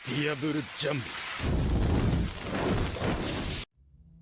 Diable Jump.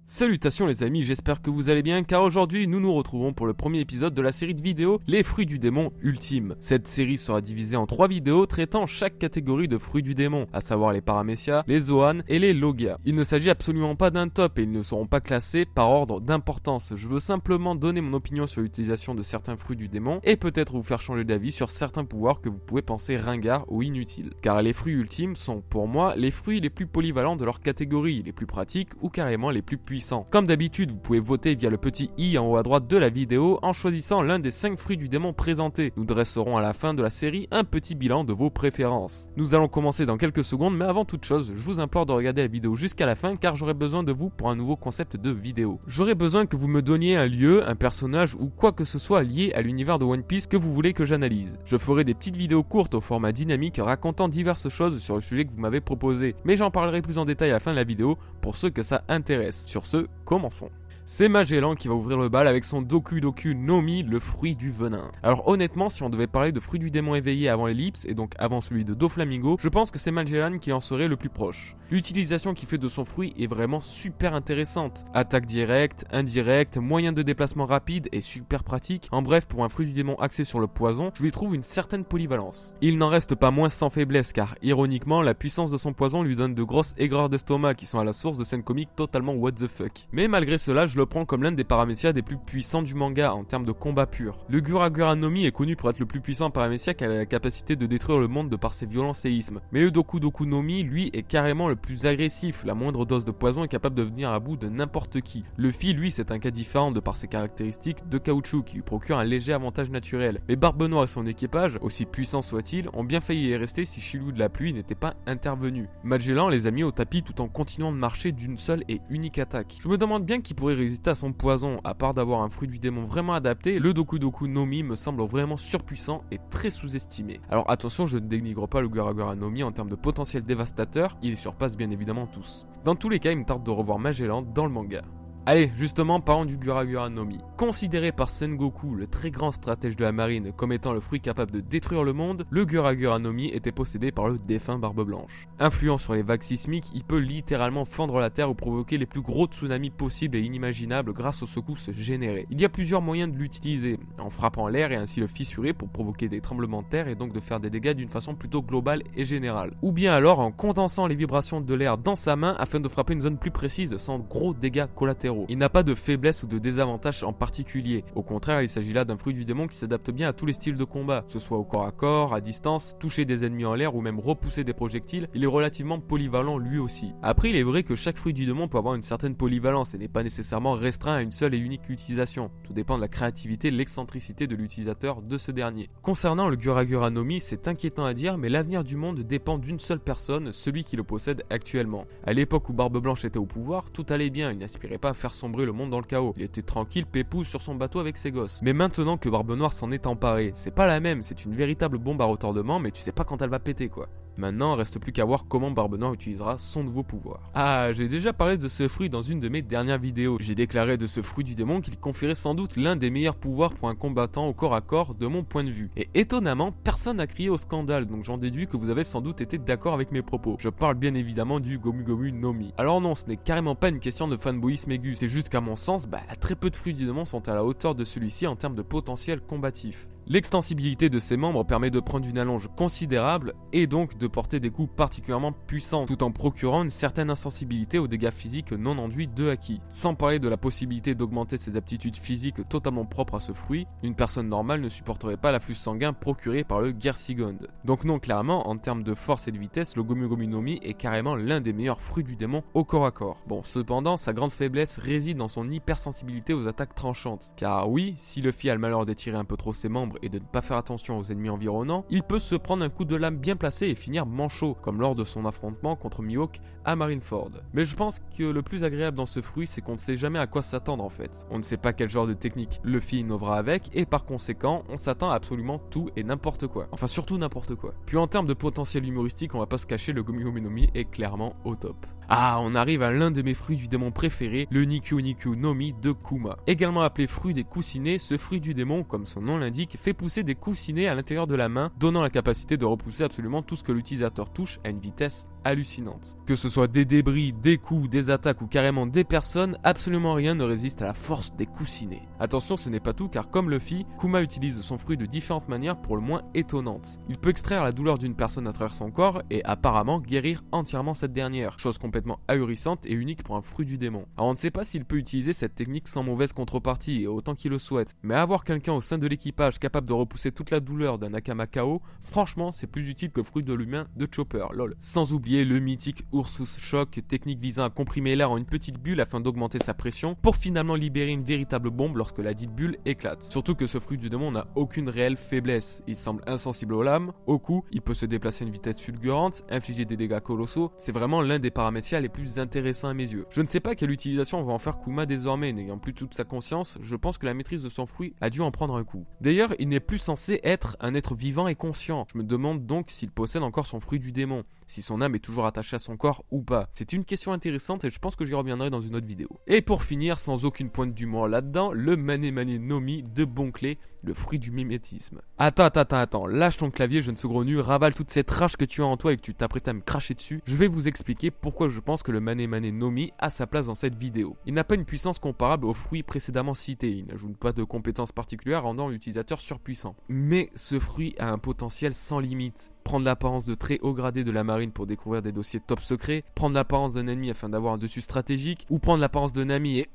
Salutations les amis, j'espère que vous allez bien car aujourd'hui nous nous retrouvons pour le premier épisode de la série de vidéos Les fruits du démon ultime. Cette série sera divisée en 3 vidéos traitant chaque catégorie de fruits du démon, à savoir les Paramecia, les Zoan et les Logia. Il ne s'agit absolument pas d'un top et ils ne seront pas classés par ordre d'importance. Je veux simplement donner mon opinion sur l'utilisation de certains fruits du démon et peut-être vous faire changer d'avis sur certains pouvoirs que vous pouvez penser ringards ou inutiles. Car les fruits ultimes sont pour moi les fruits les plus polyvalents de leur catégorie, les plus pratiques ou carrément les plus puissants. Comme d'habitude, vous pouvez voter via le petit i en haut à droite de la vidéo en choisissant l'un des 5 fruits du démon présentés. Nous dresserons à la fin de la série un petit bilan de vos préférences. Nous allons commencer dans quelques secondes, mais avant toute chose, je vous implore de regarder la vidéo jusqu'à la fin car j'aurai besoin de vous pour un nouveau concept de vidéo. J'aurai besoin que vous me donniez un lieu, un personnage ou quoi que ce soit lié à l'univers de One Piece que vous voulez que j'analyse. Je ferai des petites vidéos courtes au format dynamique racontant diverses choses sur le sujet que vous m'avez proposé, mais j'en parlerai plus en détail à la fin de la vidéo pour ceux que ça intéresse. Sur ce, commençons. C'est Magellan qui va ouvrir le bal avec son Doku Doku no Mi, le fruit du venin. Alors honnêtement, si on devait parler de fruit du démon éveillé avant l'ellipse, et donc avant celui de Doflamingo, je pense que c'est Magellan qui en serait le plus proche. L'utilisation qu'il fait de son fruit est vraiment super intéressante. Attaque directe, indirecte, moyen de déplacement rapide et super pratique. En bref, pour un fruit du démon axé sur le poison, je lui trouve une certaine polyvalence. Il n'en reste pas moins sans faiblesse car, ironiquement, la puissance de son poison lui donne de grosses aigreurs d'estomac qui sont à la source de scènes comiques totalement what the fuck. Mais malgré cela, je le prends comme l'un des Paramecia des plus puissants du manga en termes de combat pur. Le Guragura no Mi est connu pour être le plus puissant Paramecia qui a la capacité de détruire le monde de par ses violents séismes. Mais le Doku Doku no Mi, lui, est carrément le plus agressif. La moindre dose de poison est capable de venir à bout de n'importe qui. Luffy, lui, c'est un cas différent de par ses caractéristiques de caoutchouc qui lui procure un léger avantage naturel. Mais Barbe Noire et son équipage, aussi puissants soient-ils, ont bien failli y rester si Shiryu de la pluie n'était pas intervenu. Magellan les a mis au tapis tout en continuant de marcher d'une seule et unique attaque. Je me demande bien qui pourrait résister à son poison, à part d'avoir un fruit du démon vraiment adapté. Le Doku Doku no Mi me semble vraiment surpuissant et très sous-estimé. Alors attention, je ne dénigre pas le Guragura no Mi en termes de potentiel dévastateur, il les surpasse bien évidemment tous. Dans tous les cas, il me tarde de revoir Magellan dans le manga. Allez, justement, parlons du Guragura no Mi. Considéré par Sengoku, le très grand stratège de la marine, comme étant le fruit capable de détruire le monde, le Guragura no Mi était possédé par le défunt Barbe Blanche. Influent sur les vagues sismiques, il peut littéralement fendre la terre ou provoquer les plus gros tsunamis possibles et inimaginables grâce aux secousses générées. Il y a plusieurs moyens de l'utiliser, en frappant l'air et ainsi le fissurer pour provoquer des tremblements de terre et donc de faire des dégâts d'une façon plutôt globale et générale. Ou bien alors en condensant les vibrations de l'air dans sa main afin de frapper une zone plus précise sans gros dégâts collatéraux. Il n'a pas de faiblesse ou de désavantage en particulier. Au contraire, il s'agit là d'un fruit du démon qui s'adapte bien à tous les styles de combat, que ce soit au corps à corps, à distance, toucher des ennemis en l'air ou même repousser des projectiles. Il est relativement polyvalent lui aussi. Après, il est vrai que chaque fruit du démon peut avoir une certaine polyvalence et n'est pas nécessairement restreint à une seule et unique utilisation. Tout dépend de la créativité et de l'excentricité de l'utilisateur de ce dernier. Concernant le Guragura no Mi, c'est inquiétant à dire, mais l'avenir du monde dépend d'une seule personne, celui qui le possède actuellement. À l'époque où Barbe Blanche était au pouvoir, tout allait bien, il n'aspirait pas à faire sombrer le monde dans le chaos. Il était tranquille, pépouze sur son bateau avec ses gosses. Mais maintenant que Barbe Noire s'en est emparée, c'est pas la même, c'est une véritable bombe à retardement, mais tu sais pas quand elle va péter quoi. Maintenant, reste plus qu'à voir comment Barbe Noire utilisera son nouveau pouvoir. Ah, j'ai déjà parlé de ce fruit dans une de mes dernières vidéos. J'ai déclaré de ce fruit du démon qu'il conférait sans doute l'un des meilleurs pouvoirs pour un combattant au corps à corps de mon point de vue. Et étonnamment, personne n'a crié au scandale, donc j'en déduis que vous avez sans doute été d'accord avec mes propos. Je parle bien évidemment du Gomu Gomu no Mi. Alors non, ce n'est carrément pas une question de fanboyisme aigu, c'est juste qu'à mon sens, très peu de fruits du démon sont à la hauteur de celui-ci en termes de potentiel combatif. L'extensibilité de ses membres permet de prendre une allonge considérable et donc de porter des coups particulièrement puissants tout en procurant une certaine insensibilité aux dégâts physiques non enduits de haki. Sans parler de la possibilité d'augmenter ses aptitudes physiques totalement propres à ce fruit, une personne normale ne supporterait pas l'afflux sanguin procuré par le Gersigonde. Donc non, clairement, en termes de force et de vitesse, le Gomu Gomu no Mi est carrément l'un des meilleurs fruits du démon au corps à corps. Bon, cependant, sa grande faiblesse réside dans son hypersensibilité aux attaques tranchantes. Car oui, si Luffy a le malheur d'étirer un peu trop ses membres et de ne pas faire attention aux ennemis environnants, il peut se prendre un coup de lame bien placé et finir manchot, comme lors de son affrontement contre Mihawk à Marineford. Mais je pense que le plus agréable dans ce fruit, c'est qu'on ne sait jamais à quoi s'attendre en fait. On ne sait pas quel genre de technique Luffy innovera avec, et par conséquent, on s'attend à absolument tout et n'importe quoi. Enfin surtout n'importe quoi. Puis en termes de potentiel humoristique, on va pas se cacher, le Gomu Gomu no Mi est clairement au top. Ah, on arrive à l'un de mes fruits du démon préférés, le Nikyu Nikyu no Mi de Kuma. Également appelé fruit des coussinets, ce fruit du démon, comme son nom l'indique, fait pousser des coussinets à l'intérieur de la main, donnant la capacité de repousser absolument tout ce que l'utilisateur touche à une vitesse hallucinante. Que ce soit des débris, des coups, des attaques ou carrément des personnes, absolument rien ne résiste à la force des coussinets. Attention, ce n'est pas tout car comme Luffy, Kuma utilise son fruit de différentes manières pour le moins étonnantes. Il peut extraire la douleur d'une personne à travers son corps et apparemment guérir entièrement cette dernière, chose complètement ahurissante et unique pour un fruit du démon. Alors on ne sait pas s'il peut utiliser cette technique sans mauvaise contrepartie et autant qu'il le souhaite, mais avoir quelqu'un au sein de l'équipage capable de repousser toute la douleur d'un Akama KO, franchement c'est plus utile que le fruit de l'humain de Chopper, lol. Sans oublier le mythique Ursus Shock, technique visant à comprimer l'air en une petite bulle afin d'augmenter sa pression pour finalement libérer une véritable bombe lorsque la dite bulle éclate. Surtout que ce fruit du démon n'a aucune réelle faiblesse, il semble insensible aux lames, aux coups, il peut se déplacer à une vitesse fulgurante, infliger des dégâts colossaux, c'est vraiment l'un des paramécias les plus intéressants à mes yeux. Je ne sais pas quelle utilisation on va en faire Kuma désormais, n'ayant plus toute sa conscience, je pense que la maîtrise de son fruit a dû en prendre un coup. D'ailleurs, il n'est plus censé être un être vivant et conscient, je me demande donc s'il possède encore son fruit du démon, si son âme est toujours attachée à son corps ou pas. C'est une question intéressante et je pense que j'y reviendrai dans une autre vidéo. Et pour finir, sans aucune pointe d'humour là-dedans, le Mane Mane no Mi de Bonclé, le fruit du mimétisme. Attends, lâche ton clavier, jeune saugrenu, ravale toute cette rage que tu as en toi et que tu t'apprêtes à me cracher dessus. Je vais vous expliquer pourquoi je pense que le Mane Mane no Mi a sa place dans cette vidéo. Il n'a pas une puissance comparable aux fruits précédemment cités, il n'ajoute pas de compétences particulières rendant l'utilisateur surpuissant. Mais ce fruit a un potentiel sans limite. Prendre l'apparence de très haut gradé de la marine pour découvrir des dossiers top secrets, prendre l'apparence d'un ennemi afin d'avoir un dessus stratégique, ou prendre l'apparence d'un ami et...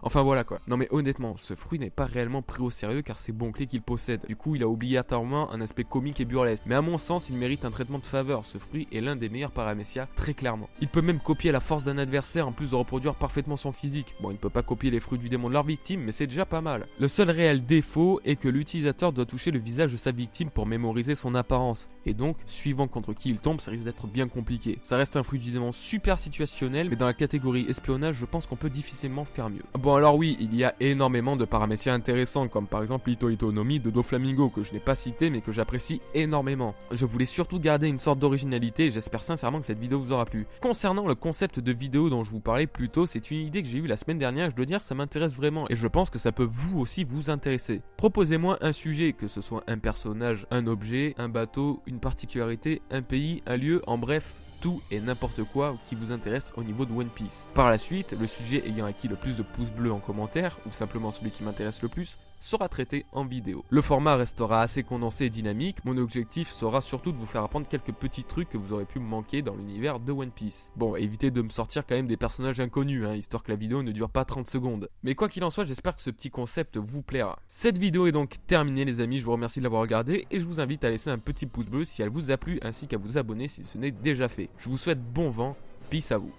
enfin voilà quoi. Non mais honnêtement, ce fruit n'est pas réellement pris au sérieux car c'est Bonclé qu'il possède. Du coup il a obligatoirement un aspect comique et burlesque. Mais à mon sens il mérite un traitement de faveur. Ce fruit est l'un des meilleurs paramécias très clairement. Il peut même copier la force d'un adversaire en plus de reproduire parfaitement son physique. Bon il ne peut pas copier les fruits du démon de leur victime mais c'est déjà pas mal. Le seul réel défaut est que l'utilisateur doit toucher le visage de sa victime pour mémoriser son apparence. Et donc suivant contre qui il tombe ça risque d'être bien compliqué. Ça reste un fruit du démon super situationnel mais dans la catégorie espionnage je pense qu'on peut difficilement faire mieux. Bon alors oui, il y a énormément de paramécias intéressants comme par exemple l'Ito Ito no Mi de Doflamingo que je n'ai pas cité mais que j'apprécie énormément. Je voulais surtout garder une sorte d'originalité et j'espère sincèrement que cette vidéo vous aura plu. Concernant le concept de vidéo dont je vous parlais plus tôt, c'est une idée que j'ai eue la semaine dernière, je dois dire ça m'intéresse vraiment et je pense que ça peut vous aussi vous intéresser. Proposez-moi un sujet, que ce soit un personnage, un objet, un bateau, une particularité, un pays, un lieu, en bref... tout et n'importe quoi qui vous intéresse au niveau de One Piece. Par la suite, le sujet ayant acquis le plus de pouces bleus en commentaire, ou simplement celui qui m'intéresse le plus, sera traité en vidéo. Le format restera assez condensé et dynamique, mon objectif sera surtout de vous faire apprendre quelques petits trucs que vous aurez pu manquer dans l'univers de One Piece. Bon, évitez de me sortir quand même des personnages inconnus, histoire que la vidéo ne dure pas 30 secondes. Mais quoi qu'il en soit, j'espère que ce petit concept vous plaira. Cette vidéo est donc terminée les amis, je vous remercie de l'avoir regardée et je vous invite à laisser un petit pouce bleu si elle vous a plu ainsi qu'à vous abonner si ce n'est déjà fait. Je vous souhaite bon vent, peace à vous.